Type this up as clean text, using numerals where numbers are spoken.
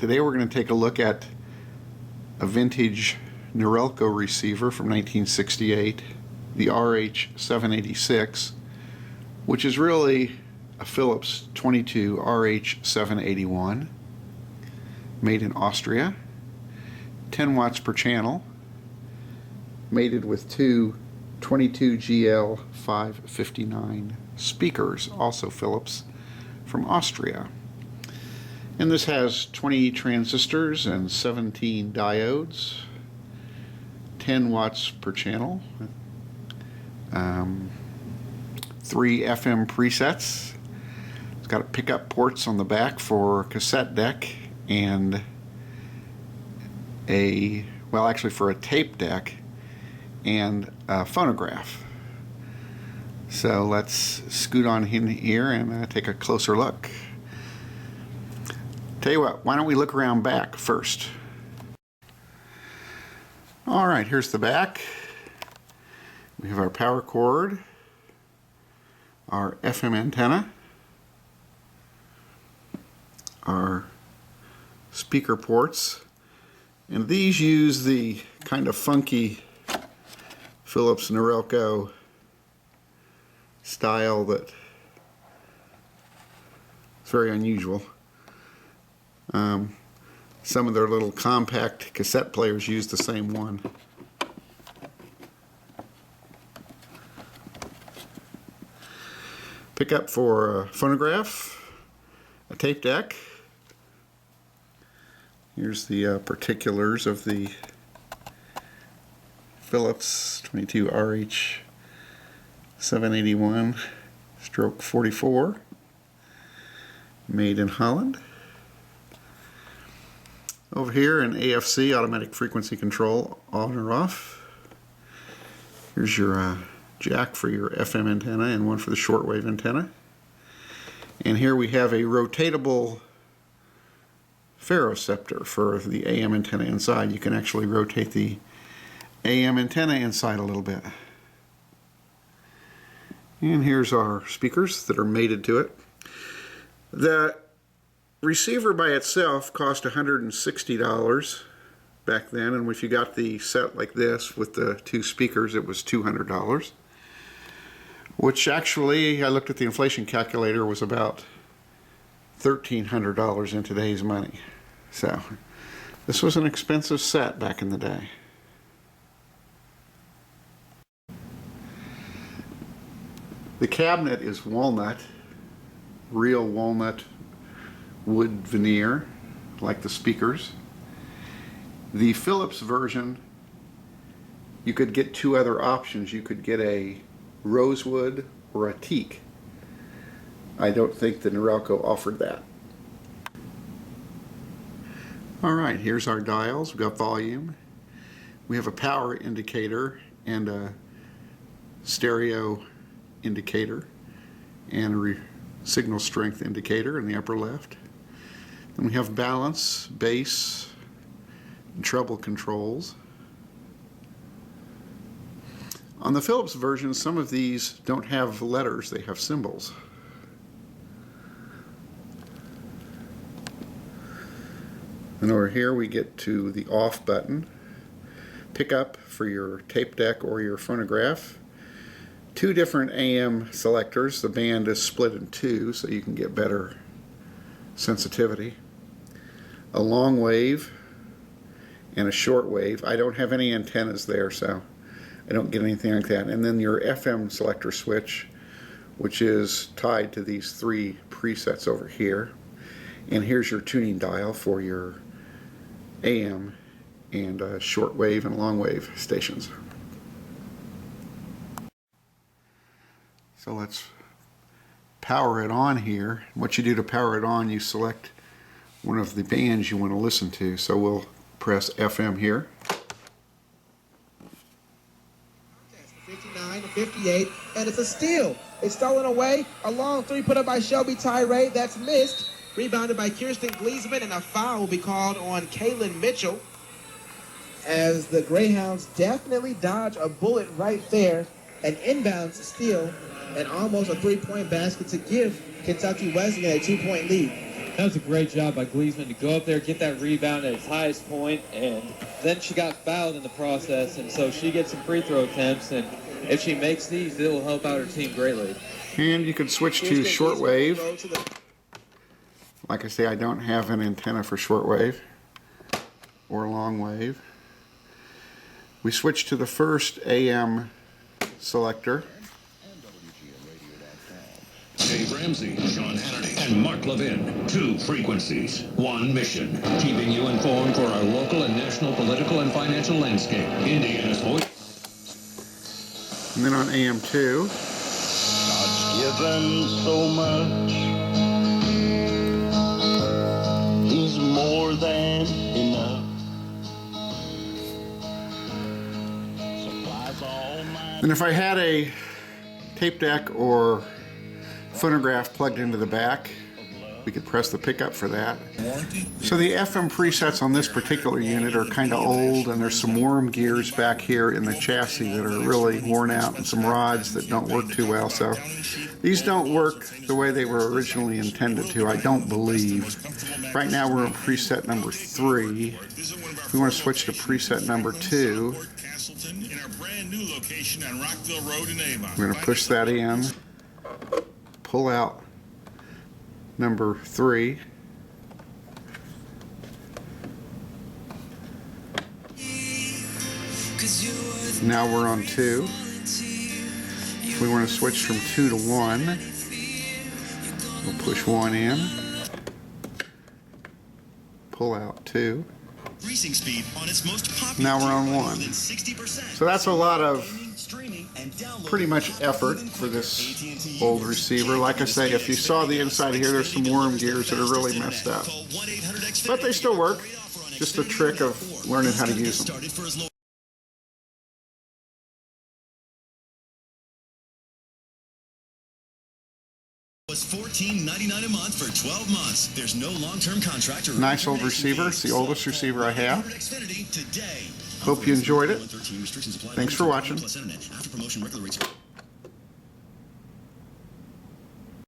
Today we're going to take a look at a vintage Norelco receiver from 1968, the RH-786, which is really a Philips 22 RH-781, made in Austria, 10 watts per channel, mated with two 22GL559 speakers, also Philips, from Austria. And this has 20 transistors and 17 diodes, 10 watts per channel, 3 FM presets. It's got pickup ports on the back for cassette deck and for a tape deck and a phonograph. So let's scoot on in here and take a closer look. Tell you what, why don't we look around back first? Alright, here's the back. We have our power cord, our FM antenna, our speaker ports, and these use the kind of funky Philips Norelco style that is very unusual. Some of their little compact cassette players use the same one. Pickup for a phonograph, a tape deck. Here's the particulars of the Philips 22 RH-781/44, made in Holland. Over here, an AFC, automatic frequency control, on or off. Here's your jack for your FM antenna and one for the shortwave antenna. And here we have a rotatable ferroceptor for the AM antenna inside. You can actually rotate the AM antenna inside a little bit. And here's our speakers that are mated to it. The receiver by itself cost $160 back then, and if you got the set like this with the two speakers, it was $200, which actually, I looked at the inflation calculator, was about $1,300 in today's money. So this was an expensive set back in the day. The cabinet is walnut, real walnut wood veneer, like the speakers. The Philips version, you could get two other options. You could get a rosewood or a teak. I don't think the Norelco offered that. Alright, here's our dials. We've got volume. We have a power indicator and a stereo indicator and a signal strength indicator in the upper left. Then we have balance, bass, and treble controls. On the Philips version, some of these don't have letters, they have symbols. And over here we get to the off button, pickup for your tape deck or your phonograph. Two different AM selectors. The band is split in two so you can get better sensitivity. A long wave and a short wave. I don't have any antennas there, so I don't get anything like that. And then your FM selector switch, which is tied to these three presets over here. And here's your tuning dial for your AM and short wave and long wave stations. So let's power it on here. What you do to power it on, you select one of the bands you want to listen to. So we'll press FM here. 59 to 58, and it's a steal. It's stolen away. A long three put up by Shelby Tyree. That's missed. Rebounded by Kirsten Gleesman, and a foul will be called on Kaylin Mitchell, as the Greyhounds definitely dodge a bullet right there. An inbounds steal and almost a three-point basket to give Kentucky Wesleyan a 2-point lead. That was a great job by Gleesman to go up there, get that rebound at its highest point, and then she got fouled in the process, and so she gets some free throw attempts, and if she makes these, it will help out her team greatly. And you could switch to shortwave. Like I say, I don't have an antenna for shortwave or long wave. We switch to the first AM selector. Dave Ramsey, Sean Hannity, and Mark Levin. 2 frequencies, 1 mission. Keeping you informed for our local and national political and financial landscape. Indiana's voice. And then on AM2. God's given so much. He's more than enough. Supplies all my. And if I had a tape deck or phonograph plugged into the back, we could press the pickup for that. So the FM presets on this particular unit are kind of old, and there's some worm gears back here in the chassis that are really worn out, and some rods that don't work too well. So these don't work the way they were originally intended to, I don't believe. Right now we're on preset number 3. We want to switch to preset number 2. We're going to push that in, pull out number 3. Now we're on 2. If we want to switch from 2 to 1, we'll push 1 in, pull out 2. Now we're on 1. So that's a lot of pretty much effort for this old receiver. Like I say, if you saw the inside here, there's some worm gears that are really messed up. But they still work. Just a trick of learning how to use them. Was $14.99 a month for 12 months. There's no long-term contract or nice old receiver. It's the oldest receiver I have. Hope you enjoyed it. Thanks for watching.